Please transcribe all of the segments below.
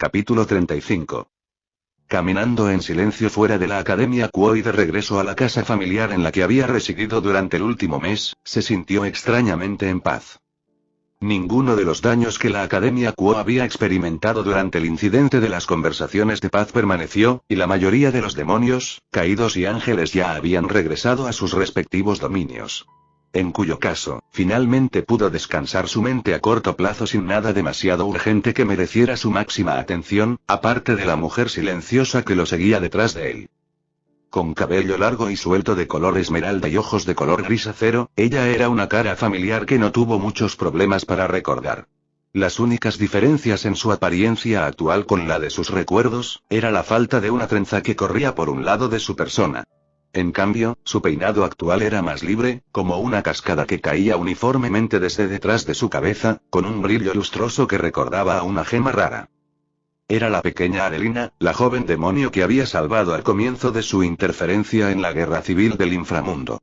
Capítulo 35. Caminando en silencio fuera de la Academia Kuo y de regreso a la casa familiar en la que había residido durante el último mes, se sintió extrañamente en paz. Ninguno de los daños que la Academia Kuo había experimentado durante el incidente de las conversaciones de paz permaneció, y la mayoría de los demonios, caídos y ángeles ya habían regresado a sus respectivos dominios. En cuyo caso, finalmente pudo descansar su mente a corto plazo sin nada demasiado urgente que mereciera su máxima atención, aparte de la mujer silenciosa que lo seguía detrás de él. Con cabello largo y suelto de color esmeralda y ojos de color gris acero, ella era una cara familiar que no tuvo muchos problemas para recordar. Las únicas diferencias en su apariencia actual con la de sus recuerdos, era la falta de una trenza que corría por un lado de su persona. En cambio, su peinado actual era más libre, como una cascada que caía uniformemente desde detrás de su cabeza, con un brillo lustroso que recordaba a una gema rara. Era la pequeña Adelina, la joven demonio que había salvado al comienzo de su interferencia en la guerra civil del inframundo.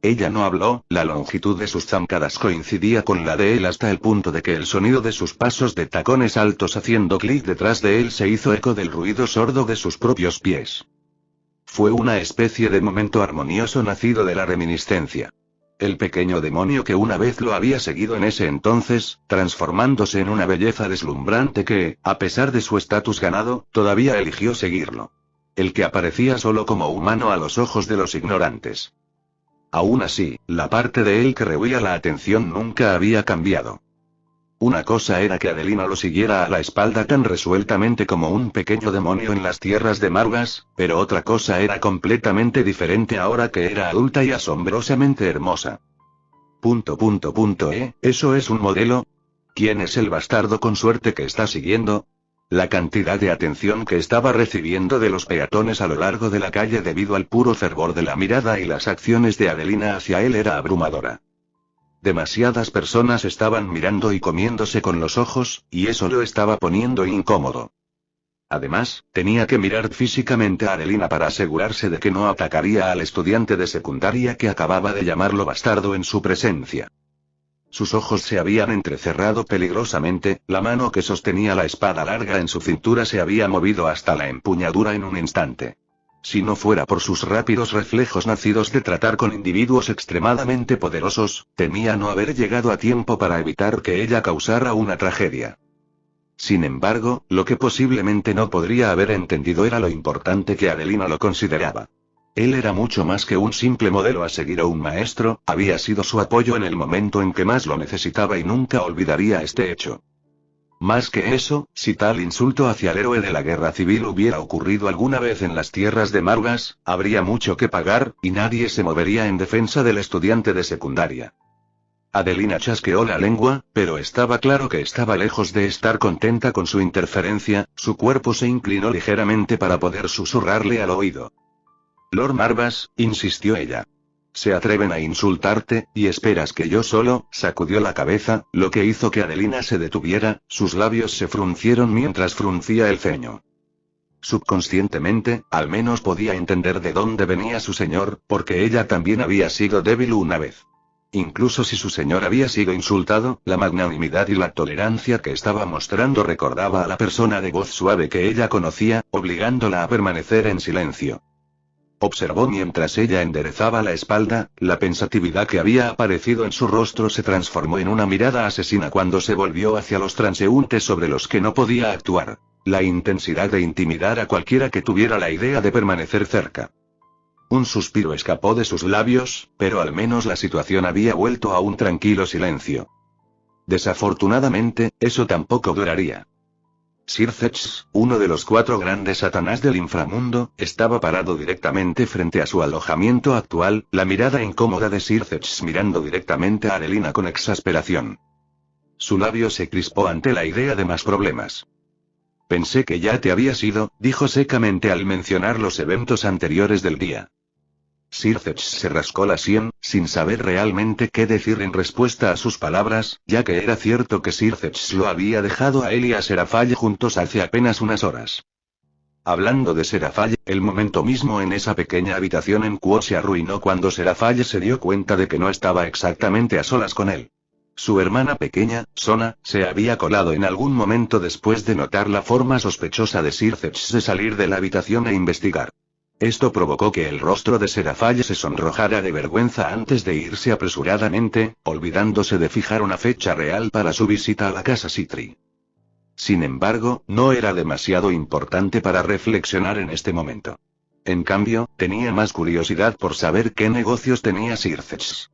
Ella no habló, la longitud de sus zancadas coincidía con la de él hasta el punto de que el sonido de sus pasos de tacones altos haciendo clic detrás de él se hizo eco del ruido sordo de sus propios pies. Fue una especie de momento armonioso nacido de la reminiscencia. El pequeño demonio que una vez lo había seguido en ese entonces, transformándose en una belleza deslumbrante que, a pesar de su estatus ganado, todavía eligió seguirlo. El que aparecía solo como humano a los ojos de los ignorantes. Aún así, la parte de él que rehuía la atención nunca había cambiado. Una cosa era que Adelina lo siguiera a la espalda tan resueltamente como un pequeño demonio en las tierras de Margas, pero otra cosa era completamente diferente ahora que era adulta y asombrosamente hermosa. ¿Eso es un modelo? ¿Quién es el bastardo con suerte que está siguiendo? La cantidad de atención que estaba recibiendo de los peatones a lo largo de la calle debido al puro fervor de la mirada y las acciones de Adelina hacia él era abrumadora. Demasiadas personas estaban mirando y comiéndose con los ojos, y eso lo estaba poniendo incómodo. Además, tenía que mirar físicamente a Adelina para asegurarse de que no atacaría al estudiante de secundaria que acababa de llamarlo bastardo en su presencia. Sus ojos se habían entrecerrado peligrosamente, la mano que sostenía la espada larga en su cintura se había movido hasta la empuñadura en un instante. Si no fuera por sus rápidos reflejos nacidos de tratar con individuos extremadamente poderosos, temía no haber llegado a tiempo para evitar que ella causara una tragedia. Sin embargo, lo que posiblemente no podría haber entendido era lo importante que Adelina lo consideraba. Él era mucho más que un simple modelo a seguir o un maestro, había sido su apoyo en el momento en que más lo necesitaba y nunca olvidaría este hecho. Más que eso, si tal insulto hacia el héroe de la guerra civil hubiera ocurrido alguna vez en las tierras de Margas, habría mucho que pagar, y nadie se movería en defensa del estudiante de secundaria. Adelina chasqueó la lengua, pero estaba claro que estaba lejos de estar contenta con su interferencia, su cuerpo se inclinó ligeramente para poder susurrarle al oído. Lord Marvas, insistió ella. Se atreven a insultarte, y esperas que yo solo, sacudió la cabeza, lo que hizo que Adelina se detuviera, sus labios se fruncieron mientras fruncía el ceño. Subconscientemente, al menos podía entender de dónde venía su señor, porque ella también había sido débil una vez. Incluso si su señor había sido insultado, la magnanimidad y la tolerancia que estaba mostrando recordaba a la persona de voz suave que ella conocía, obligándola a permanecer en silencio. Observó mientras ella enderezaba la espalda, la pensatividad que había aparecido en su rostro se transformó en una mirada asesina cuando se volvió hacia los transeúntes sobre los que no podía actuar. La intensidad de intimidar a cualquiera que tuviera la idea de permanecer cerca. Un suspiro escapó de sus labios, pero al menos la situación había vuelto a un tranquilo silencio. Desafortunadamente, eso tampoco duraría. Sir Zetch, uno de los 4 grandes satanás del inframundo, estaba parado directamente frente a su alojamiento actual, la mirada incómoda de Sir Zetch mirando directamente a Adelina con exasperación. Su labio se crispó ante la idea de más problemas. Pensé que ya te habías ido, dijo secamente al mencionar los eventos anteriores del día. Sir Zetch se rascó la sien, sin saber realmente qué decir en respuesta a sus palabras, ya que era cierto que Sir Zetch lo había dejado a él y a Seraphale juntos hace apenas unas horas. Hablando de Seraphale, el momento mismo en esa pequeña habitación en Kuo se arruinó cuando Seraphale se dio cuenta de que no estaba exactamente a solas con él. Su hermana pequeña, Sona, se había colado en algún momento después de notar la forma sospechosa de Sir Zetch de salir de la habitación e investigar. Esto provocó que el rostro de Serafall se sonrojara de vergüenza antes de irse apresuradamente, olvidándose de fijar una fecha real para su visita a la casa Sitri. Sin embargo, no era demasiado importante para reflexionar en este momento. En cambio, tenía más curiosidad por saber qué negocios tenía Sir Zetch.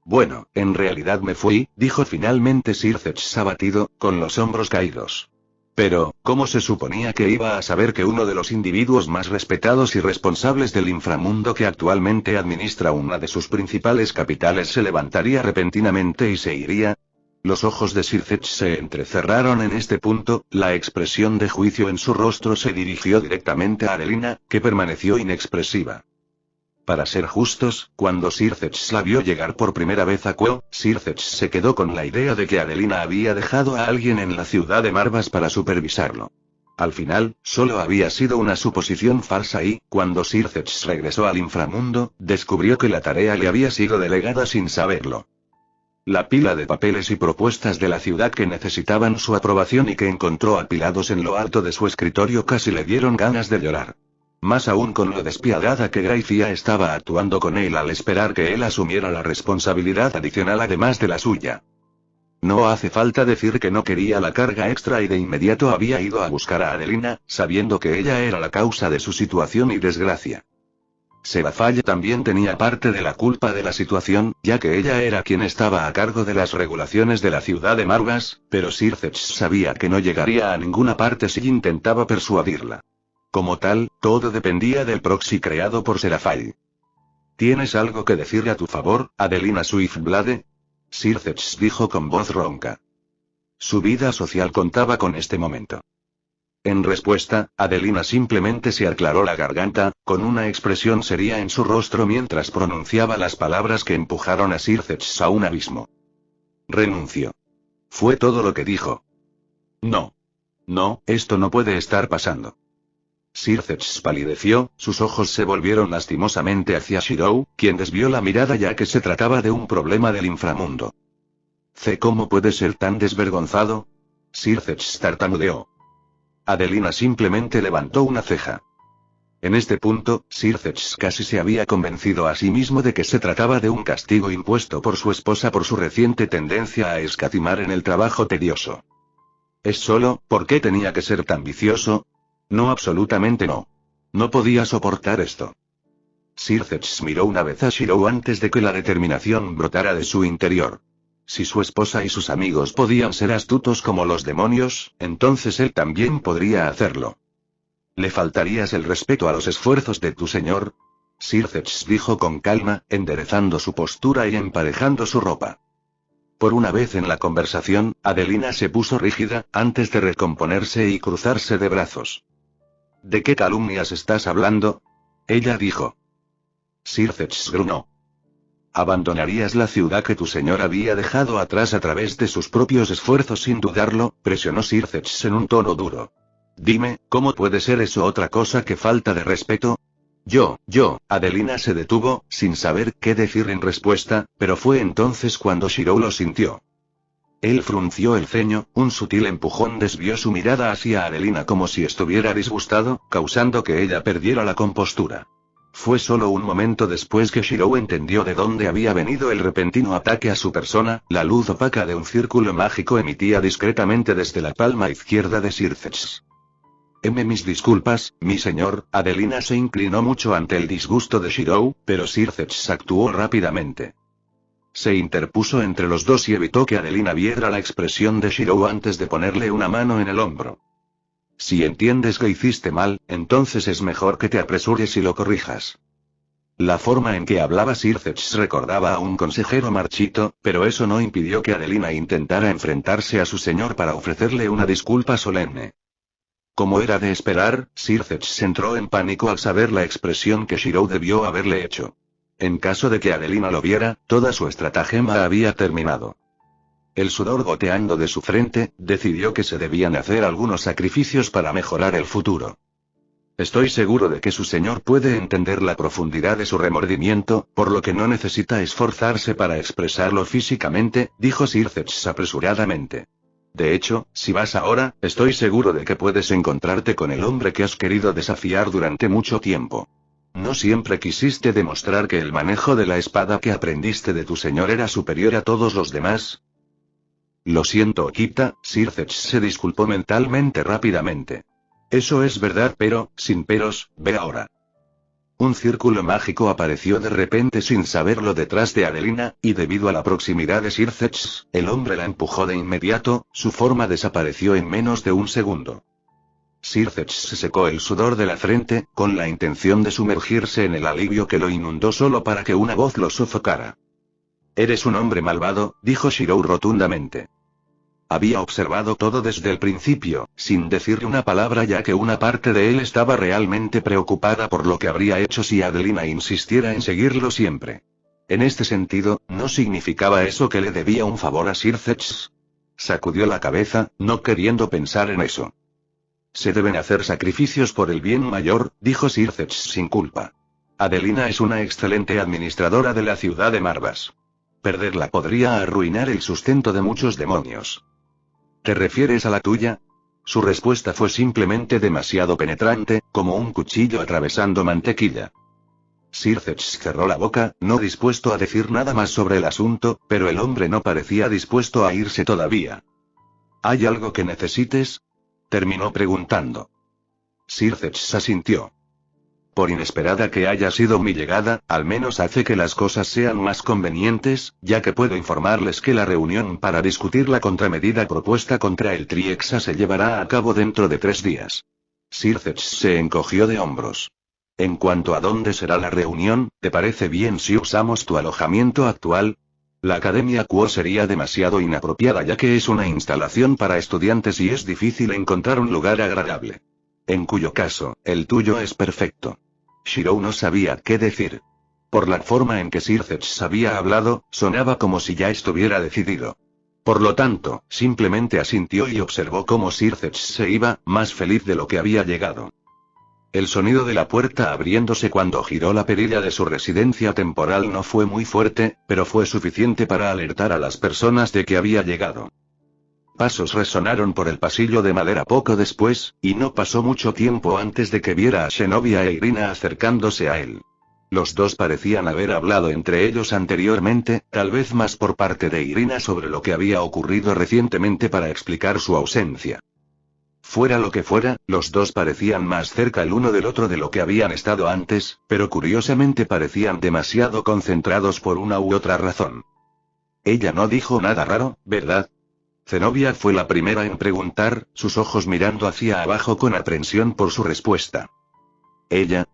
Bueno, en realidad me fui, dijo finalmente Sir Zetch abatido, con los hombros caídos. Pero, ¿cómo se suponía que iba a saber que uno de los individuos más respetados y responsables del inframundo que actualmente administra una de sus principales capitales se levantaría repentinamente y se iría? Los ojos de Sir Zetch se entrecerraron en este punto, la expresión de juicio en su rostro se dirigió directamente a Adelina, que permaneció inexpresiva. Para ser justos, cuando Sir Zetch la vio llegar por primera vez a Quo, Sir Zetch se quedó con la idea de que Adelina había dejado a alguien en la ciudad de Marvas para supervisarlo. Al final, solo había sido una suposición falsa y, cuando Sir Zetch regresó al inframundo, descubrió que la tarea le había sido delegada sin saberlo. La pila de papeles y propuestas de la ciudad que necesitaban su aprobación y que encontró apilados en lo alto de su escritorio casi le dieron ganas de llorar. Más aún con lo despiadada que Gracia estaba actuando con él al esperar que él asumiera la responsabilidad adicional además de la suya. No hace falta decir que no quería la carga extra y de inmediato había ido a buscar a Adelina, sabiendo que ella era la causa de su situación y desgracia. Serafall también tenía parte de la culpa de la situación, ya que ella era quien estaba a cargo de las regulaciones de la ciudad de Marvas, pero Sir Zetch sabía que no llegaría a ninguna parte si intentaba persuadirla. Como tal, todo dependía del proxy creado por Serafall. ¿Tienes algo que decir a tu favor, Adelina Swiftblade? Sir Zetch dijo con voz ronca. Su vida social contaba con este momento. En respuesta, Adelina simplemente se aclaró la garganta, con una expresión seria en su rostro mientras pronunciaba las palabras que empujaron a Sir Zetch a un abismo. Renuncio. Fue todo lo que dijo. No. No, esto no puede estar pasando. Sir Zetch palideció, sus ojos se volvieron lastimosamente hacia Shirou, quien desvió la mirada ya que se trataba de un problema del inframundo. ¿Cómo puede ser tan desvergonzado? Sir Zetch tartamudeó. Adelina simplemente levantó una ceja. En este punto, Sir Zetch casi se había convencido a sí mismo de que se trataba de un castigo impuesto por su esposa por su reciente tendencia a escatimar en el trabajo tedioso. ¿Es solo, por qué tenía que ser tan vicioso? No, absolutamente no. No podía soportar esto. Sir Zetch miró una vez a Shirou antes de que la determinación brotara de su interior. Si su esposa y sus amigos podían ser astutos como los demonios, entonces él también podría hacerlo. ¿Le faltarías el respeto a los esfuerzos de tu señor? Sir Zetch dijo con calma, enderezando su postura y emparejando su ropa. Por una vez en la conversación, Adelina se puso rígida, antes de recomponerse y cruzarse de brazos. ¿De qué calumnias estás hablando? Ella dijo. Sir Zetch gruñó. ¿Abandonarías la ciudad que tu señor había dejado atrás a través de sus propios esfuerzos sin dudarlo? Presionó Sir Zetch en un tono duro. Dime, ¿cómo puede ser eso otra cosa que falta de respeto? Adelina se detuvo, sin saber qué decir en respuesta, pero fue entonces cuando Shirou lo sintió. Él frunció el ceño, un sutil empujón desvió su mirada hacia Adelina como si estuviera disgustado, causando que ella perdiera la compostura. Fue solo un momento después que Shirou entendió de dónde había venido el repentino ataque a su persona, la luz opaca de un círculo mágico emitía discretamente desde la palma izquierda de Sir Zetch. Mis disculpas, mi señor. Adelina se inclinó mucho ante el disgusto de Shirou, pero Sir Zetch actuó rápidamente. Se interpuso entre los dos y evitó que Adelina viera la expresión de Shirou antes de ponerle una mano en el hombro. Si entiendes que hiciste mal, entonces es mejor que te apresures y lo corrijas. La forma en que hablaba Sir Zetch recordaba a un consejero marchito, pero eso no impidió que Adelina intentara enfrentarse a su señor para ofrecerle una disculpa solemne. Como era de esperar, Sir Zetch entró en pánico al saber la expresión que Shirou debió haberle hecho. En caso de que Adelina lo viera, toda su estratagema había terminado. El sudor goteando de su frente, decidió que se debían hacer algunos sacrificios para mejorar el futuro. Estoy seguro de que su señor puede entender la profundidad de su remordimiento, por lo que no necesita esforzarse para expresarlo físicamente, dijo Sir Zetch apresuradamente. De hecho, si vas ahora, estoy seguro de que puedes encontrarte con el hombre que has querido desafiar durante mucho tiempo. ¿No siempre quisiste demostrar que el manejo de la espada que aprendiste de tu señor era superior a todos los demás? Lo siento, Okita, Sir Zetch se disculpó mentalmente rápidamente. Eso es verdad, pero, sin peros, ve ahora. Un círculo mágico apareció de repente sin saberlo detrás de Adelina, y debido a la proximidad de Sir Zetch, el hombre la empujó de inmediato, su forma desapareció en menos de un segundo. Sir Zetch se secó el sudor de la frente, con la intención de sumergirse en el alivio que lo inundó solo para que una voz lo sofocara. Eres un hombre malvado, dijo Shirou rotundamente. Había observado todo desde el principio, sin decirle una palabra ya que una parte de él estaba realmente preocupada por lo que habría hecho si Adelina insistiera en seguirlo siempre. En este sentido, ¿no significaba eso que le debía un favor a Sir Zetch? Sacudió la cabeza, no queriendo pensar en eso. Se deben hacer sacrificios por el bien mayor, dijo Sir Zetch sin culpa. Adelina es una excelente administradora de la ciudad de Marvas. Perderla podría arruinar el sustento de muchos demonios. ¿Te refieres a la tuya? Su respuesta fue simplemente demasiado penetrante, como un cuchillo atravesando mantequilla. Sir Zetch cerró la boca, no dispuesto a decir nada más sobre el asunto, pero el hombre no parecía dispuesto a irse todavía. ¿Hay algo que necesites? Terminó preguntando. Sir Zetch asintió. Por inesperada que haya sido mi llegada, al menos hace que las cosas sean más convenientes, ya que puedo informarles que la reunión para discutir la contramedida propuesta contra el Triexa se llevará a cabo dentro de 3 días. Sir Zetch se encogió de hombros. En cuanto a dónde será la reunión, ¿te parece bien si usamos tu alojamiento actual? La Academia Quo sería demasiado inapropiada ya que es una instalación para estudiantes y es difícil encontrar un lugar agradable. En cuyo caso, el tuyo es perfecto. Shirou no sabía qué decir. Por la forma en que Sir Zetch había hablado, sonaba como si ya estuviera decidido. Por lo tanto, simplemente asintió y observó cómo Sir Zetch se iba, más feliz de lo que había llegado. El sonido de la puerta abriéndose cuando giró la perilla de su residencia temporal no fue muy fuerte, pero fue suficiente para alertar a las personas de que había llegado. Pasos resonaron por el pasillo de madera poco después, y no pasó mucho tiempo antes de que viera a Zenobia e Irina acercándose a él. Los dos parecían haber hablado entre ellos anteriormente, tal vez más por parte de Irina sobre lo que había ocurrido recientemente para explicar su ausencia. Fuera lo que fuera, los dos parecían más cerca el uno del otro de lo que habían estado antes, pero curiosamente parecían demasiado concentrados por una u otra razón. Ella no dijo nada raro, ¿verdad? Zenobia fue la primera en preguntar, sus ojos mirando hacia abajo con aprensión por su respuesta. ¿Ella?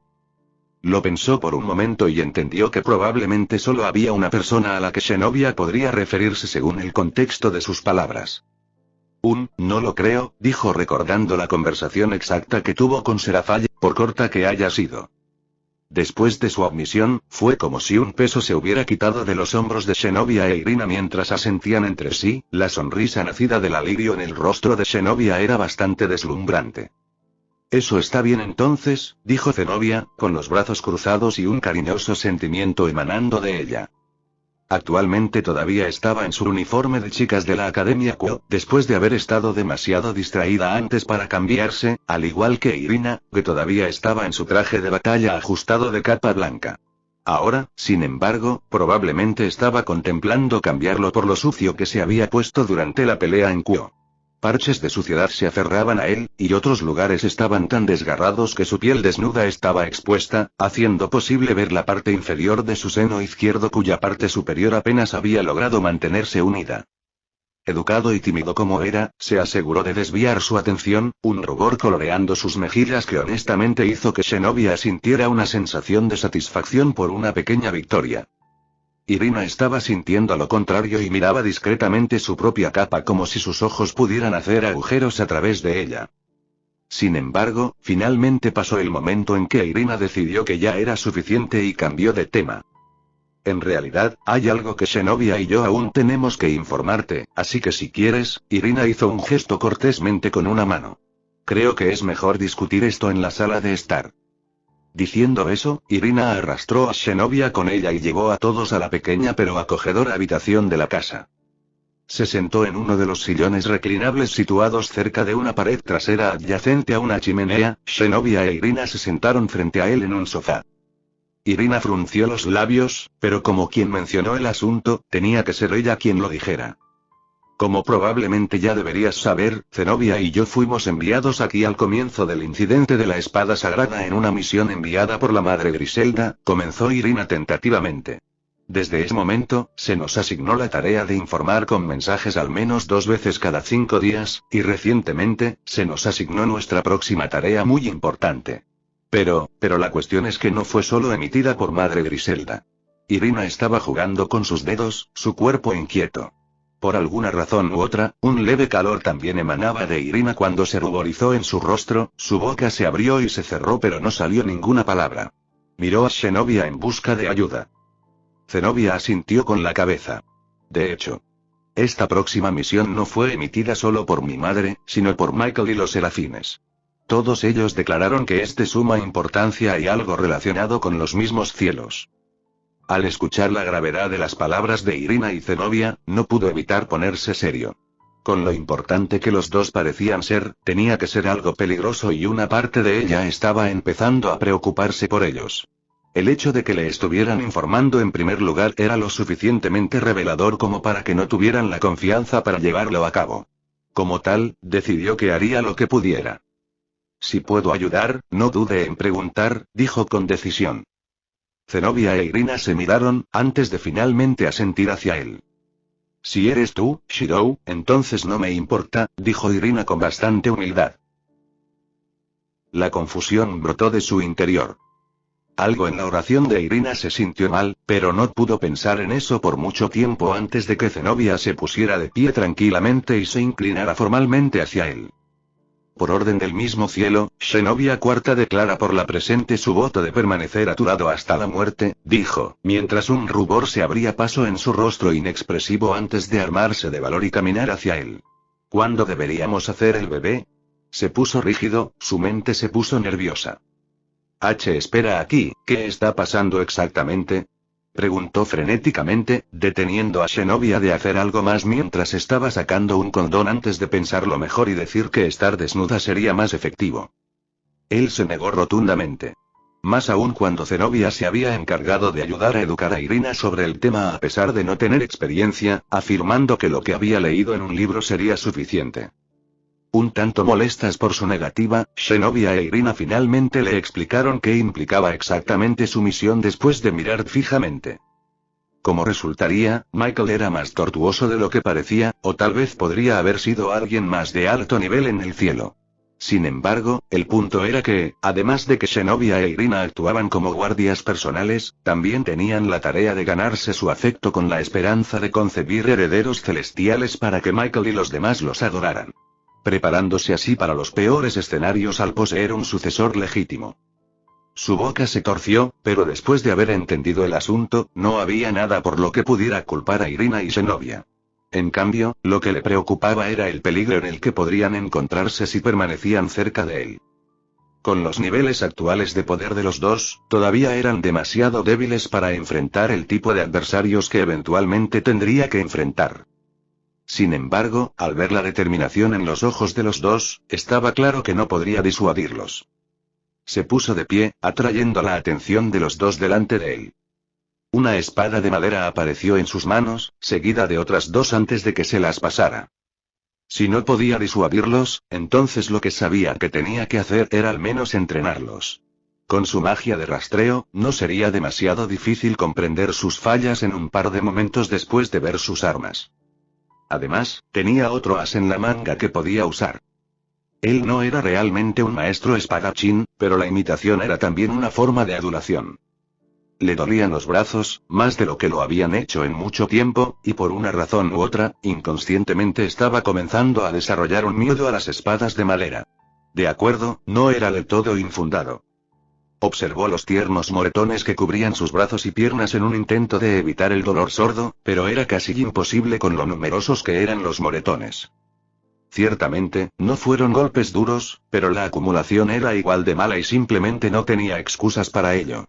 Lo pensó por un momento y entendió que probablemente solo había una persona a la que Zenobia podría referirse según el contexto de sus palabras. No lo creo, dijo recordando la conversación exacta que tuvo con Serafall, por corta que haya sido. Después de su admisión, fue como si un peso se hubiera quitado de los hombros de Zenobia e Irina mientras asentían entre sí, la sonrisa nacida del alivio en el rostro de Zenobia era bastante deslumbrante. Eso está bien entonces, dijo Zenobia, con los brazos cruzados y un cariñoso sentimiento emanando de ella. Actualmente todavía estaba en su uniforme de chicas de la Academia Quo, después de haber estado demasiado distraída antes para cambiarse, al igual que Irina, que todavía estaba en su traje de batalla ajustado de capa blanca. Ahora, sin embargo, probablemente estaba contemplando cambiarlo por lo sucio que se había puesto durante la pelea en Quo. Parches de suciedad se aferraban a él, y otros lugares estaban tan desgarrados que su piel desnuda estaba expuesta, haciendo posible ver la parte inferior de su seno izquierdo cuya parte superior apenas había logrado mantenerse unida. Educado y tímido como era, se aseguró de desviar su atención, un rubor coloreando sus mejillas que honestamente hizo que Zenobia sintiera una sensación de satisfacción por una pequeña victoria. Irina estaba sintiendo lo contrario y miraba discretamente su propia capa como si sus ojos pudieran hacer agujeros a través de ella. Sin embargo, finalmente pasó el momento en que Irina decidió que ya era suficiente y cambió de tema. En realidad, hay algo que Zenobia y yo aún tenemos que informarte, así que si quieres, Irina hizo un gesto cortésmente con una mano. creo que es mejor discutir esto en la sala de estar. Diciendo eso, Irina arrastró a Zenobia con ella y llevó a todos a la pequeña pero acogedora habitación de la casa. Se sentó en uno de los sillones reclinables situados cerca de una pared trasera adyacente a una chimenea. Zenobia e Irina se sentaron frente a él en un sofá. Irina frunció los labios, pero como quien mencionó el asunto, tenía que ser ella quien lo dijera. Como probablemente ya deberías saber, Zenobia y yo fuimos enviados aquí al comienzo del incidente de la espada sagrada en una misión enviada por la madre Griselda, comenzó Irina tentativamente. Desde ese momento, se nos asignó la tarea de informar con mensajes al menos 2 veces cada 5 días, y recientemente, se nos asignó nuestra próxima tarea muy importante. Pero la cuestión es que no fue solo emitida por madre Griselda. Irina estaba jugando con sus dedos, su cuerpo inquieto. Por alguna razón u otra, un leve calor también emanaba de Irina cuando se ruborizó en su rostro, su boca se abrió y se cerró pero no salió ninguna palabra. Miró a Zenobia en busca de ayuda. Zenobia asintió con la cabeza. De hecho, esta próxima misión no fue emitida solo por mi madre, sino por Michael y los serafines. Todos ellos declararon que es de suma importancia y algo relacionado con los mismos cielos. Al escuchar la gravedad de las palabras de Irina y Zenobia, no pudo evitar ponerse serio. Con lo importante que los dos parecían ser, tenía que ser algo peligroso y una parte de ella estaba empezando a preocuparse por ellos. El hecho de que le estuvieran informando en primer lugar era lo suficientemente revelador como para que no tuvieran la confianza para llevarlo a cabo. Como tal, decidió que haría lo que pudiera. Si puedo ayudar, no dude en preguntar, dijo con decisión. Zenobia e Irina se miraron, antes de finalmente asentir hacia él. Si eres tú, Shirou, entonces no me importa, dijo Irina con bastante humildad. La confusión brotó de su interior. Algo en la oración de Irina se sintió mal, pero no pudo pensar en eso por mucho tiempo antes de que Zenobia se pusiera de pie tranquilamente y se inclinara formalmente hacia él. Por orden del mismo cielo, Zenobia IV declara por la presente su voto de permanecer a tu lado hasta la muerte, dijo, mientras un rubor se abría paso en su rostro inexpresivo antes de armarse de valor y caminar hacia él. ¿Cuándo deberíamos hacer el bebé? Se puso rígido, su mente se puso nerviosa. Espera aquí, ¿qué está pasando exactamente? Preguntó frenéticamente, deteniendo a Zenobia de hacer algo más mientras estaba sacando un condón antes de pensarlo mejor y decir que estar desnuda sería más efectivo. Él se negó rotundamente. Más aún cuando Zenobia se había encargado de ayudar a educar a Irina sobre el tema a pesar de no tener experiencia, afirmando que lo que había leído en un libro sería suficiente. Un tanto molestas por su negativa, Zenobia e Irina finalmente le explicaron qué implicaba exactamente su misión después de mirar fijamente. Como resultaría, Michael era más tortuoso de lo que parecía, o tal vez podría haber sido alguien más de alto nivel en el cielo. Sin embargo, el punto era que, además de que Zenobia e Irina actuaban como guardias personales, también tenían la tarea de ganarse su afecto con la esperanza de concebir herederos celestiales para que Michael y los demás los adoraran. Preparándose así para los peores escenarios al poseer un sucesor legítimo. Su boca se torció, pero después de haber entendido el asunto, no había nada por lo que pudiera culpar a Irina y Zenobia. En cambio, lo que le preocupaba era el peligro en el que podrían encontrarse si permanecían cerca de él. Con los niveles actuales de poder de los dos, todavía eran demasiado débiles para enfrentar el tipo de adversarios que eventualmente tendría que enfrentar. Sin embargo, al ver la determinación en los ojos de los dos, estaba claro que no podría disuadirlos. Se puso de pie, atrayendo la atención de los dos delante de él. Una espada de madera apareció en sus manos, seguida de otras 2 antes de que se las pasara. Si no podía disuadirlos, entonces lo que sabía que tenía que hacer era al menos entrenarlos. Con su magia de rastreo, no sería demasiado difícil comprender sus fallas en un par de momentos después de ver sus armas. Además, tenía otro as en la manga que podía usar. Él no era realmente un maestro espadachín, pero la imitación era también una forma de adulación. Le dolían los brazos, más de lo que lo habían hecho en mucho tiempo, y por una razón u otra, inconscientemente estaba comenzando a desarrollar un miedo a las espadas de madera. De acuerdo, no era del todo infundado. Observó los tiernos moretones que cubrían sus brazos y piernas en un intento de evitar el dolor sordo, pero era casi imposible con lo numerosos que eran los moretones. Ciertamente, no fueron golpes duros, pero la acumulación era igual de mala y simplemente no tenía excusas para ello.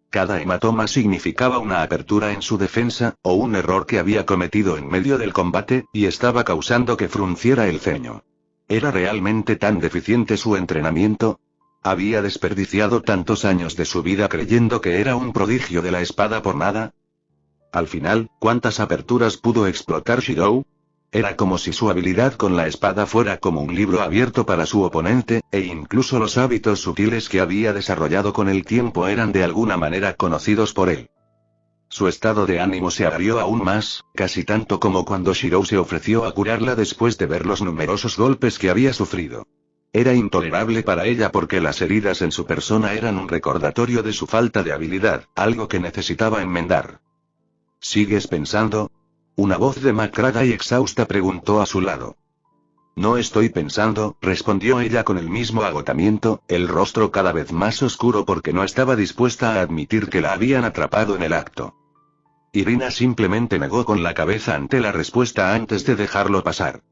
Cada hematoma significaba una apertura en su defensa, o un error que había cometido en medio del combate, y estaba causando que frunciera el ceño. ¿Era realmente tan deficiente su entrenamiento? ¿Había desperdiciado tantos años de su vida creyendo que era un prodigio de la espada por nada? Al final, ¿cuántas aperturas pudo explotar Shirou? Era como si su habilidad con la espada fuera como un libro abierto para su oponente, e incluso los hábitos sutiles que había desarrollado con el tiempo eran de alguna manera conocidos por él. Su estado de ánimo se agrió aún más, casi tanto como cuando Shirou se ofreció a curarla después de ver los numerosos golpes que había sufrido. Era intolerable para ella porque las heridas en su persona eran un recordatorio de su falta de habilidad, algo que necesitaba enmendar. ¿Sigues pensando? Una voz demacrada y exhausta preguntó a su lado. No estoy pensando, respondió ella con el mismo agotamiento, el rostro cada vez más oscuro porque no estaba dispuesta a admitir que la habían atrapado en el acto. Irina simplemente negó con la cabeza ante la respuesta antes de dejarlo pasar.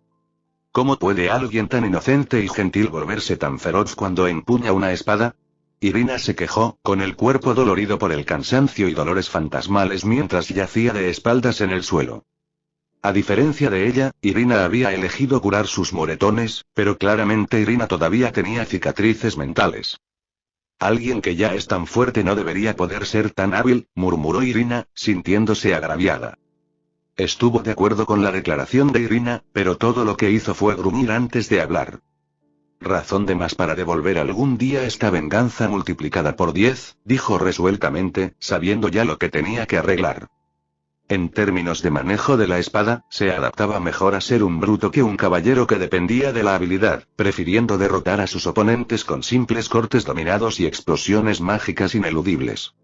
¿Cómo puede alguien tan inocente y gentil volverse tan feroz cuando empuña una espada? Irina se quejó, con el cuerpo dolorido por el cansancio y dolores fantasmales mientras yacía de espaldas en el suelo. A diferencia de ella, Irina había elegido curar sus moretones, pero claramente Irina todavía tenía cicatrices mentales. Alguien que ya es tan fuerte no debería poder ser tan hábil, murmuró Irina, sintiéndose agraviada. Estuvo de acuerdo con la declaración de Irina, pero todo lo que hizo fue gruñir antes de hablar. Razón de más para devolver algún día esta venganza multiplicada por 10, dijo resueltamente, sabiendo ya lo que tenía que arreglar. En términos de manejo de la espada, se adaptaba mejor a ser un bruto que un caballero que dependía de la habilidad, prefiriendo derrotar a sus oponentes con simples cortes dominados y explosiones mágicas ineludibles.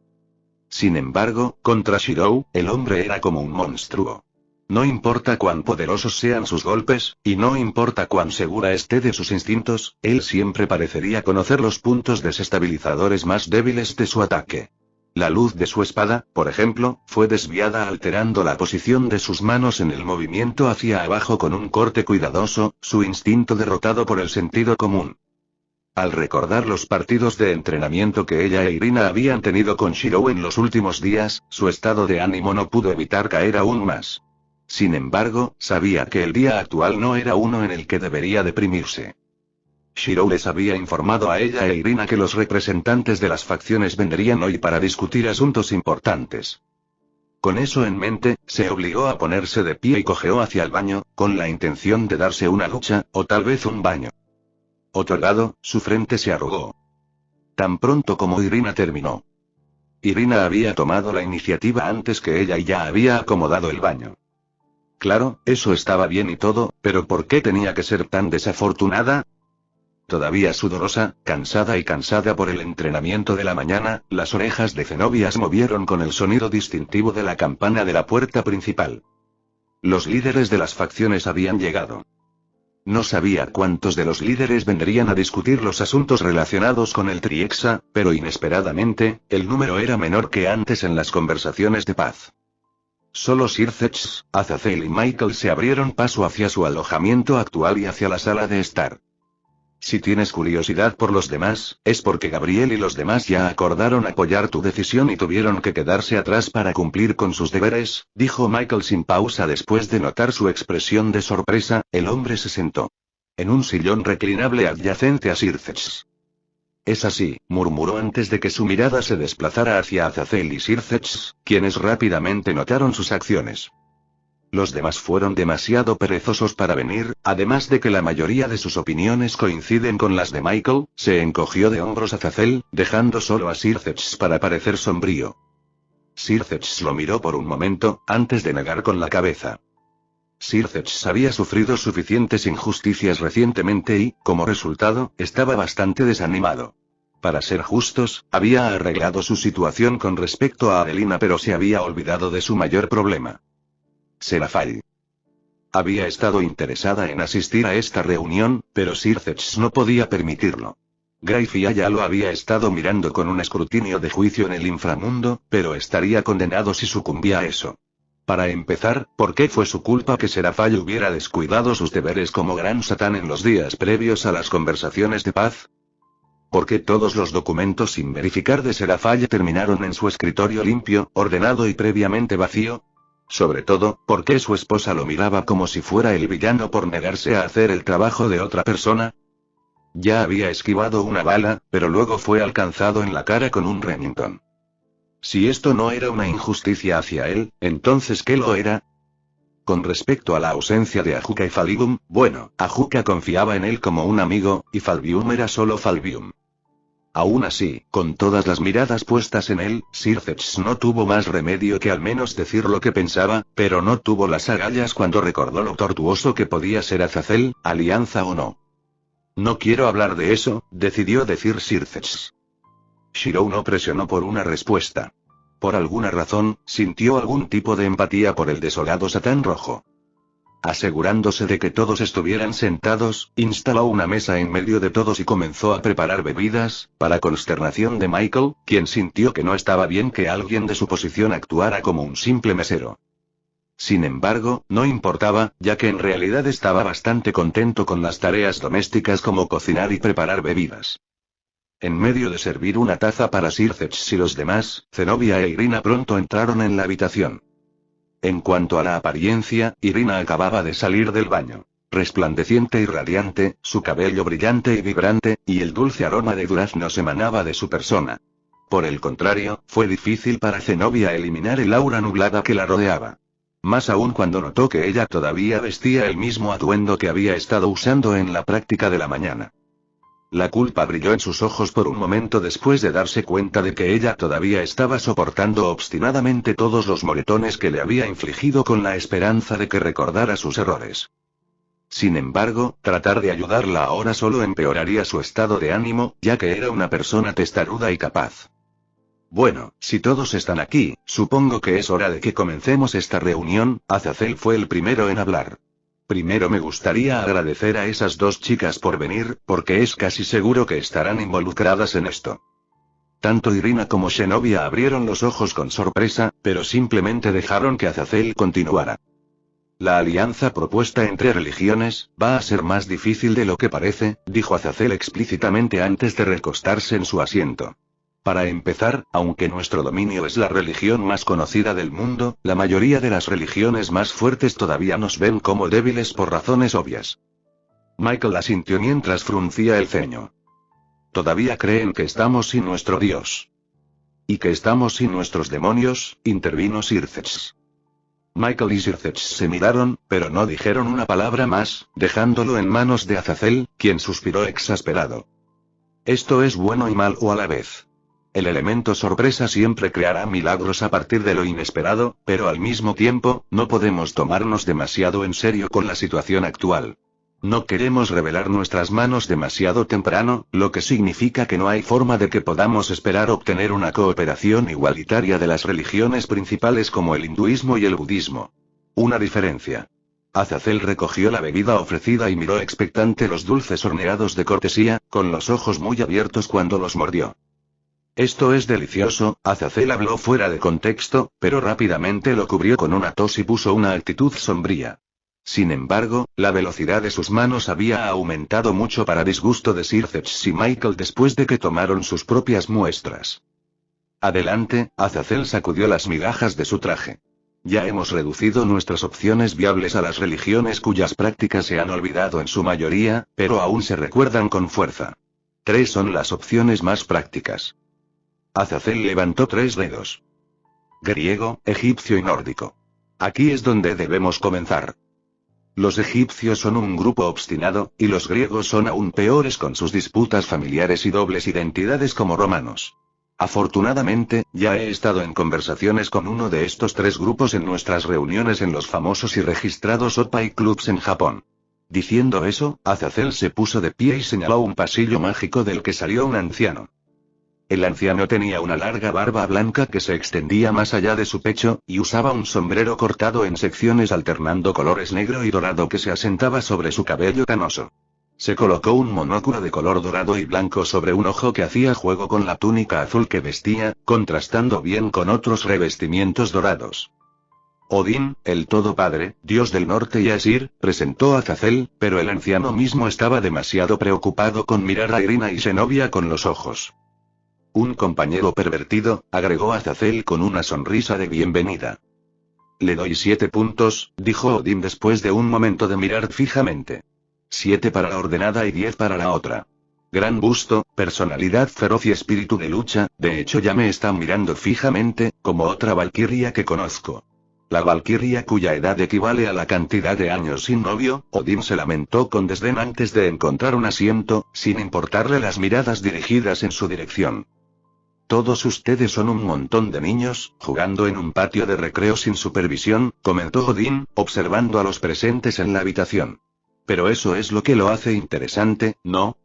Sin embargo, contra Shirou, el hombre era como un monstruo. No importa cuán poderosos sean sus golpes, y no importa cuán segura esté de sus instintos, él siempre parecería conocer los puntos desestabilizadores más débiles de su ataque. La luz de su espada, por ejemplo, fue desviada alterando la posición de sus manos en el movimiento hacia abajo con un corte cuidadoso, su instinto derrotado por el sentido común. Al recordar los partidos de entrenamiento que ella e Irina habían tenido con Shirou en los últimos días, su estado de ánimo no pudo evitar caer aún más. Sin embargo, sabía que el día actual no era uno en el que debería deprimirse. Shirou les había informado a ella e Irina que los representantes de las facciones vendrían hoy para discutir asuntos importantes. Con eso en mente, se obligó a ponerse de pie y cojeó hacia el baño, con la intención de darse una ducha, o tal vez un baño. Otorgado, su frente se arrugó. Tan pronto como Irina terminó. Irina había tomado la iniciativa antes que ella y ya había acomodado el baño. Claro, eso estaba bien y todo, pero ¿por qué tenía que ser tan desafortunada? Todavía sudorosa, cansada por el entrenamiento de la mañana, las orejas de Zenobia se movieron con el sonido distintivo de la campana de la puerta principal. Los líderes de las facciones habían llegado. No sabía cuántos de los líderes vendrían a discutir los asuntos relacionados con el Triexa, pero inesperadamente, el número era menor que antes en las conversaciones de paz. Solo Sir Zetch, Azazel y Michael se abrieron paso hacia su alojamiento actual y hacia la sala de estar. Si tienes curiosidad por los demás, es porque Gabriel y los demás ya acordaron apoyar tu decisión y tuvieron que quedarse atrás para cumplir con sus deberes, dijo Michael sin pausa después de notar su expresión de sorpresa. El hombre se sentó en un sillón reclinable adyacente a Sir Zetch. Es así, murmuró antes de que su mirada se desplazara hacia Azazel y Sir Zetch, quienes rápidamente notaron sus acciones. Los demás fueron demasiado perezosos para venir, además de que la mayoría de sus opiniones coinciden con las de Michael. Se encogió de hombros Azazel, dejando solo a Sir Zetch para parecer sombrío. Sir Zetch lo miró por un momento, antes de negar con la cabeza. Sir Zetch había sufrido suficientes injusticias recientemente y, como resultado, estaba bastante desanimado. Para ser justos, había arreglado su situación con respecto a Adelina, pero se había olvidado de su mayor problema. Serafall. Había estado interesada en asistir a esta reunión, pero Sir Zetch no podía permitirlo. Greyfia ya lo había estado mirando con un escrutinio de juicio en el inframundo, pero estaría condenado si sucumbía a eso. Para empezar, ¿por qué fue su culpa que Serafall hubiera descuidado sus deberes como Gran Satán en los días previos a las conversaciones de paz? ¿Por qué todos los documentos sin verificar de Serafall terminaron en su escritorio limpio, ordenado y previamente vacío? Sobre todo, ¿por qué su esposa lo miraba como si fuera el villano por negarse a hacer el trabajo de otra persona? Ya había esquivado una bala, pero luego fue alcanzado en la cara con un Remington. Si esto no era una injusticia hacia él, ¿entonces qué lo era? Con respecto a la ausencia de Ajuka y Falbium, bueno, Ajuka confiaba en él como un amigo, y Falbium era solo Falbium. Aún así, con todas las miradas puestas en él, Sir Zetch no tuvo más remedio que al menos decir lo que pensaba, pero no tuvo las agallas cuando recordó lo tortuoso que podía ser Azazel, alianza o no. No quiero hablar de eso, decidió decir Sir Zetch. Shirou no presionó por una respuesta. Por alguna razón, sintió algún tipo de empatía por el desolado Satán Rojo. Asegurándose de que todos estuvieran sentados, instaló una mesa en medio de todos y comenzó a preparar bebidas, para consternación de Michael, quien sintió que no estaba bien que alguien de su posición actuara como un simple mesero. Sin embargo, no importaba, ya que en realidad estaba bastante contento con las tareas domésticas como cocinar y preparar bebidas. En medio de servir una taza para Sir Zetch y los demás, Zenobia e Irina pronto entraron en la habitación. En cuanto a la apariencia, Irina acababa de salir del baño. Resplandeciente y radiante, su cabello brillante y vibrante, y el dulce aroma de duraznos emanaba de su persona. Por el contrario, fue difícil para Zenobia eliminar el aura nublada que la rodeaba. Más aún cuando notó que ella todavía vestía el mismo atuendo que había estado usando en la práctica de la mañana. La culpa brilló en sus ojos por un momento después de darse cuenta de que ella todavía estaba soportando obstinadamente todos los moretones que le había infligido con la esperanza de que recordara sus errores. Sin embargo, tratar de ayudarla ahora solo empeoraría su estado de ánimo, ya que era una persona testaruda y capaz. Bueno, si todos están aquí, supongo que es hora de que comencemos esta reunión. Azazel fue el primero en hablar. Primero me gustaría agradecer a esas dos chicas por venir, porque es casi seguro que estarán involucradas en esto. Tanto Irina como Zenobia abrieron los ojos con sorpresa, pero simplemente dejaron que Azazel continuara. La alianza propuesta entre religiones va a ser más difícil de lo que parece, dijo Azazel explícitamente antes de recostarse en su asiento. Para empezar, aunque nuestro dominio es la religión más conocida del mundo, la mayoría de las religiones más fuertes todavía nos ven como débiles por razones obvias. Michael asintió mientras fruncía el ceño. Todavía creen que estamos sin nuestro Dios. Y que estamos sin nuestros demonios, intervino Sir Zetch. Michael y Sir Zetch se miraron, pero no dijeron una palabra más, dejándolo en manos de Azazel, quien suspiró exasperado. Esto es bueno y malo a la vez. El elemento sorpresa siempre creará milagros a partir de lo inesperado, pero al mismo tiempo, no podemos tomarnos demasiado en serio con la situación actual. No queremos revelar nuestras manos demasiado temprano, lo que significa que no hay forma de que podamos esperar obtener una cooperación igualitaria de las religiones principales como el hinduismo y el budismo. Una diferencia. Azazel recogió la bebida ofrecida y miró expectante los dulces horneados de cortesía, con los ojos muy abiertos cuando los mordió. Esto es delicioso. Azazel habló fuera de contexto, pero rápidamente lo cubrió con una tos y puso una actitud sombría. Sin embargo, la velocidad de sus manos había aumentado mucho para disgusto de Sir Zetch y Michael después de que tomaron sus propias muestras. Adelante, Azazel sacudió las migajas de su traje. Ya hemos reducido nuestras opciones viables a las religiones cuyas prácticas se han olvidado en su mayoría, pero aún se recuerdan con fuerza. 3 son las opciones más prácticas. Azazel levantó 3 dedos. Griego, egipcio y nórdico. Aquí es donde debemos comenzar. Los egipcios son un grupo obstinado, y los griegos son aún peores con sus disputas familiares y dobles identidades como romanos. Afortunadamente, ya he estado en conversaciones con uno de estos 3 grupos en nuestras reuniones en los famosos y registrados Opai Clubs en Japón. Diciendo eso, Azazel se puso de pie y señaló un pasillo mágico del que salió un anciano. El anciano tenía una larga barba blanca que se extendía más allá de su pecho, y usaba un sombrero cortado en secciones alternando colores negro y dorado que se asentaba sobre su cabello canoso. Se colocó un monóculo de color dorado y blanco sobre un ojo que hacía juego con la túnica azul que vestía, contrastando bien con otros revestimientos dorados. Odín, el Todo-Padre, dios del norte y Asir, presentó a Azazel, pero el anciano mismo estaba demasiado preocupado con mirar a Irina y Zenobia con los ojos. Un compañero pervertido, agregó Azazel con una sonrisa de bienvenida. Le doy 7 puntos, dijo Odín después de un momento de mirar fijamente. 7 para la ordenada y 10 para la otra. Gran busto, personalidad feroz y espíritu de lucha, de hecho ya me están mirando fijamente, como otra valquiria que conozco. La valquiria cuya edad equivale a la cantidad de años sin novio, Odín se lamentó con desdén antes de encontrar un asiento, sin importarle las miradas dirigidas en su dirección. Todos ustedes son un montón de niños, jugando en un patio de recreo sin supervisión, comentó Odín, observando a los presentes en la habitación. Pero eso es lo que lo hace interesante, ¿no?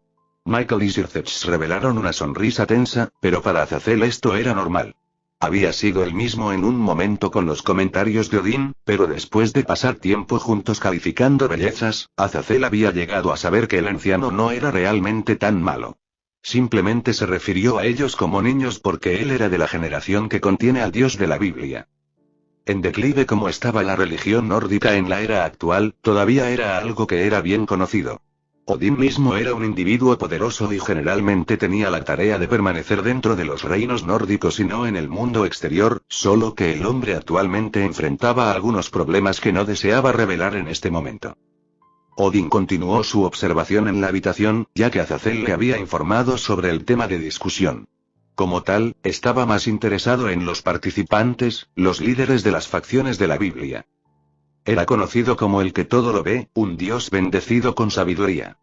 Michael y Sirceps revelaron una sonrisa tensa, pero para Azazel esto era normal. Había sido el mismo en un momento con los comentarios de Odín, pero después de pasar tiempo juntos calificando bellezas, Azazel había llegado a saber que el anciano no era realmente tan malo. Simplemente se refirió a ellos como niños porque él era de la generación que contiene al dios de la Biblia. En declive como estaba la religión nórdica en la era actual, todavía era algo que era bien conocido. Odín mismo era un individuo poderoso y generalmente tenía la tarea de permanecer dentro de los reinos nórdicos y no en el mundo exterior, solo que el hombre actualmente enfrentaba algunos problemas que no deseaba revelar en este momento. Odín continuó su observación en la habitación, ya que Azazel le había informado sobre el tema de discusión. Como tal, estaba más interesado en los participantes, los líderes de las facciones de la Biblia. Era conocido como el que todo lo ve, un dios bendecido con sabiduría.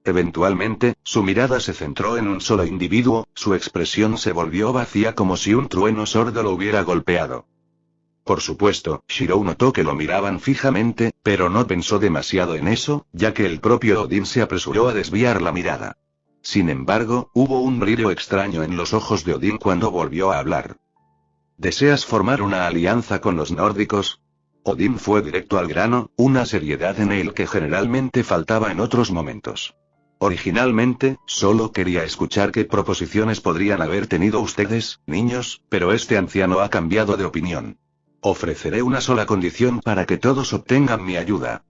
Eventualmente, su mirada se centró en un solo individuo, su expresión se volvió vacía como si un trueno sordo lo hubiera golpeado. Por supuesto, Shirou notó que lo miraban fijamente, pero no pensó demasiado en eso, ya que el propio Odín se apresuró a desviar la mirada. Sin embargo, hubo un brillo extraño en los ojos de Odín cuando volvió a hablar. ¿Deseas formar una alianza con los nórdicos? Odín fue directo al grano, una seriedad en él que generalmente faltaba en otros momentos. Originalmente, solo quería escuchar qué proposiciones podrían haber tenido ustedes, niños, pero este anciano ha cambiado de opinión. Ofreceré una sola condición para que todos obtengan mi ayuda.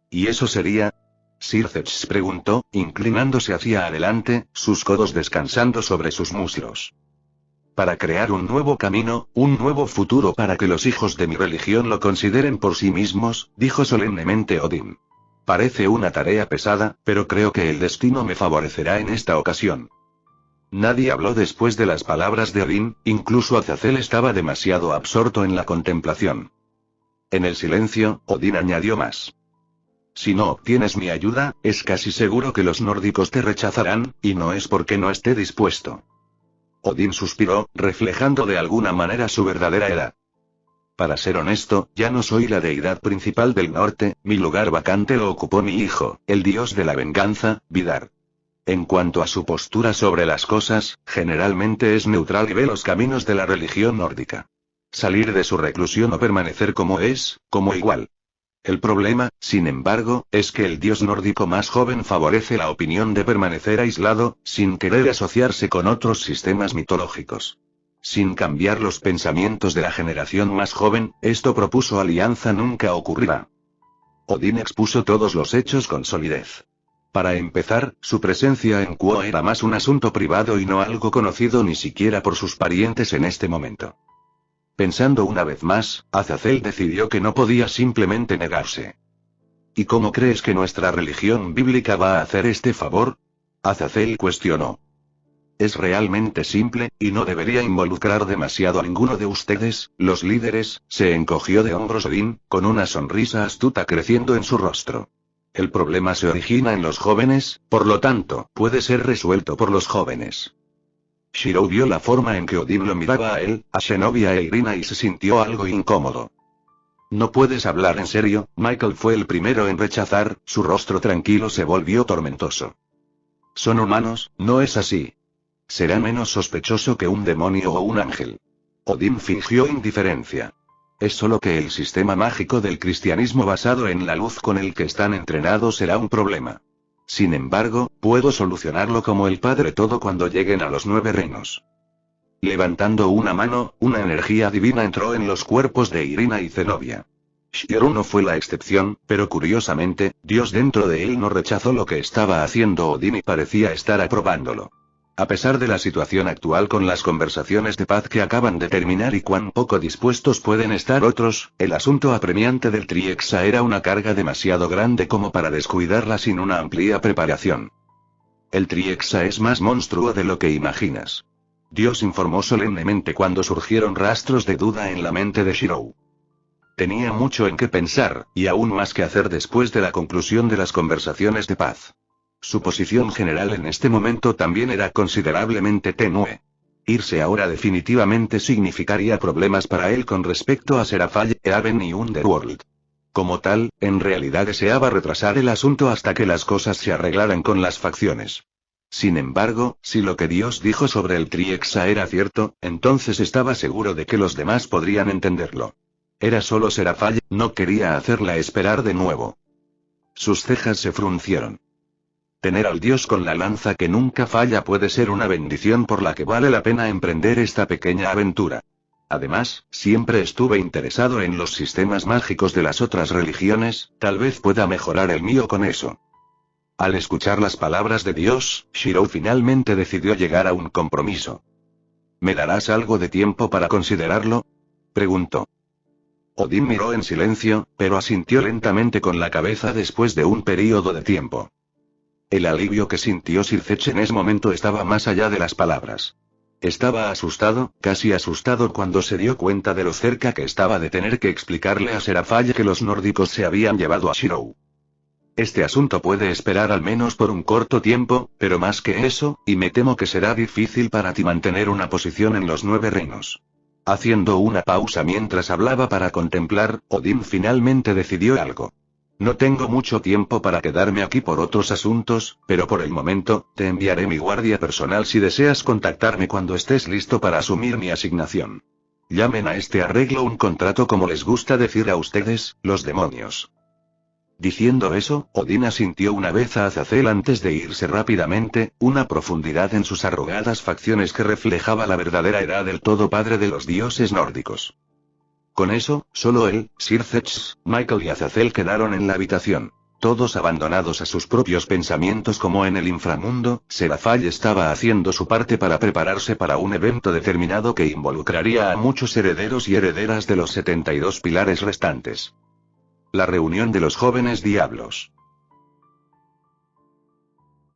¿Y eso sería? Sirceps preguntó, inclinándose hacia adelante, sus codos descansando sobre sus muslos. Para crear un nuevo camino, un nuevo futuro para que los hijos de mi religión lo consideren por sí mismos, dijo solemnemente Odín. Parece una tarea pesada, pero creo que el destino me favorecerá en esta ocasión. Nadie habló después de las palabras de Odín, incluso Azazel estaba demasiado absorto en la contemplación. En el silencio, Odín añadió más. Si no obtienes mi ayuda, es casi seguro que los nórdicos te rechazarán, y no es porque no esté dispuesto. Odín suspiró, reflejando de alguna manera su verdadera edad. Para ser honesto, ya no soy la deidad principal del norte, mi lugar vacante lo ocupó mi hijo, el dios de la venganza, Vidar. En cuanto a su postura sobre las cosas, generalmente es neutral y ve los caminos de la religión nórdica. Salir de su reclusión o permanecer como es, como igual. El problema, sin embargo, es que el dios nórdico más joven favorece la opinión de permanecer aislado, sin querer asociarse con otros sistemas mitológicos. Sin cambiar los pensamientos de la generación más joven, esto propuso alianza nunca ocurrirá. Odín expuso todos los hechos con solidez. Para empezar, su presencia en Quo era más un asunto privado y no algo conocido ni siquiera por sus parientes en este momento. Pensando una vez más, Azazel decidió que no podía simplemente negarse. ¿Y cómo crees que nuestra religión bíblica va a hacer este favor? Azazel cuestionó. Es realmente simple, y no debería involucrar demasiado a ninguno de ustedes, los líderes, se encogió de hombros Odín, con una sonrisa astuta creciendo en su rostro. El problema se origina en los jóvenes, por lo tanto, puede ser resuelto por los jóvenes. Shirou vio la forma en que Odín lo miraba a él, a Zenobia e Irina y se sintió algo incómodo. No puedes hablar en serio, Michael fue el primero en rechazar, su rostro tranquilo se volvió tormentoso. Son humanos, ¿no es así? Será menos sospechoso que un demonio o un ángel. Odín fingió indiferencia. Es solo que el sistema mágico del cristianismo basado en la luz con el que están entrenados será un problema. Sin embargo, puedo solucionarlo como el Padre Todo cuando lleguen a los 9 reinos. Levantando una mano, una energía divina entró en los cuerpos de Irina y Zenobia. Shiro no fue la excepción, pero curiosamente, Dios dentro de él no rechazó lo que estaba haciendo Odin y parecía estar aprobándolo. A pesar de la situación actual con las conversaciones de paz que acaban de terminar y cuán poco dispuestos pueden estar otros, el asunto apremiante del Triexa era una carga demasiado grande como para descuidarla sin una amplia preparación. El Triexa es más monstruo de lo que imaginas. Dios informó solemnemente cuando surgieron rastros de duda en la mente de Shiro. Tenía mucho en qué pensar, y aún más que hacer después de la conclusión de las conversaciones de paz. Su posición general en este momento también era considerablemente tenue. Irse ahora definitivamente significaría problemas para él con respecto a Seraphale, Haven y Underworld. Como tal, en realidad deseaba retrasar el asunto hasta que las cosas se arreglaran con las facciones. Sin embargo, si lo que Dios dijo sobre el Triexa era cierto, entonces estaba seguro de que los demás podrían entenderlo. Era solo Seraphale, no quería hacerla esperar de nuevo. Sus cejas se fruncieron. Tener al Dios con la lanza que nunca falla puede ser una bendición por la que vale la pena emprender esta pequeña aventura. Además, siempre estuve interesado en los sistemas mágicos de las otras religiones, tal vez pueda mejorar el mío con eso. Al escuchar las palabras de Dios, Shiro finalmente decidió llegar a un compromiso. ¿Me darás algo de tiempo para considerarlo?, preguntó. Odin miró en silencio, pero asintió lentamente con la cabeza después de un período de tiempo. El alivio que sintió Sircech en ese momento estaba más allá de las palabras. Estaba asustado, casi asustado cuando se dio cuenta de lo cerca que estaba de tener que explicarle a Seraphale que los nórdicos se habían llevado a Shiro. Este asunto puede esperar al menos por un corto tiempo, pero más que eso, y me temo que será difícil para ti mantener una posición en los 9 reinos. Haciendo una pausa mientras hablaba para contemplar, Odin finalmente decidió algo. No tengo mucho tiempo para quedarme aquí por otros asuntos, pero por el momento, te enviaré mi guardia personal si deseas contactarme cuando estés listo para asumir mi asignación. Llamen a este arreglo un contrato como les gusta decir a ustedes, los demonios. Diciendo eso, Odin asintió una vez a Azazel antes de irse rápidamente, una profundidad en sus arrugadas facciones que reflejaba la verdadera edad del todo padre de los dioses nórdicos. Con eso, solo él, Sircech, Michael y Azazel quedaron en la habitación. Todos abandonados a sus propios pensamientos como en el inframundo, Seraphale estaba haciendo su parte para prepararse para un evento determinado que involucraría a muchos herederos y herederas de los 72 pilares restantes. La reunión de los jóvenes diablos.